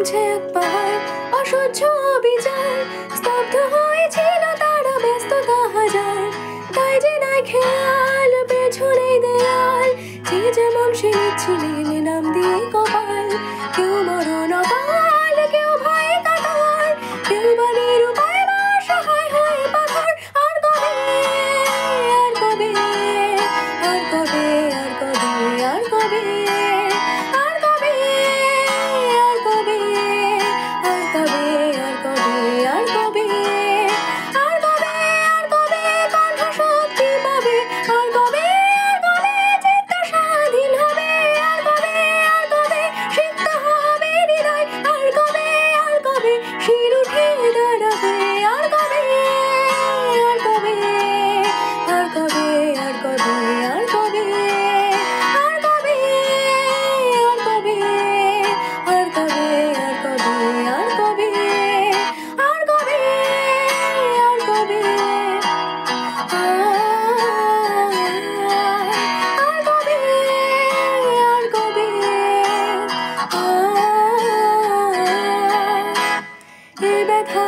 চলছে এক পাহাড় অসহ্য অবিচার, স্তব্ধ হয়েছিল তারা ব্যস্ততা হাজার। তাই যে নাই খেয়াল পেছনে দেয়াল, যে যেমন সে নিচ্ছিলেন নাম দিয়ে কপাল। কেউ মরণ অকাল, কেউ ভয়ে কাতর, কেউ বা নিরুপায় বা অসহায় হয়ে পাথর। আর কবে, আর কবে, আর কবে, আর কবে, আর কবে, আর কবে, আর কবে, আর কবে, আর কবে, আর কবে, আর কবে, আর কবে কণ্ঠ শক্তি পাবে, আর কবে, আর কবে চিত্ত স্বাধীন হবে, আর কবে, আর কবে সিক্ত হবে হৃদয়, আর কবে, আর কবে শির উঠে দাঁড়াবে, আর কবে, আর কবে, আর কবে, আর কবে, আর কবে, আর কবে, আর কবে, আর কবে, আর কবে, আর কবে, আর কবে, আর কবে, আর কবে, আর কবে, এ ব্যথা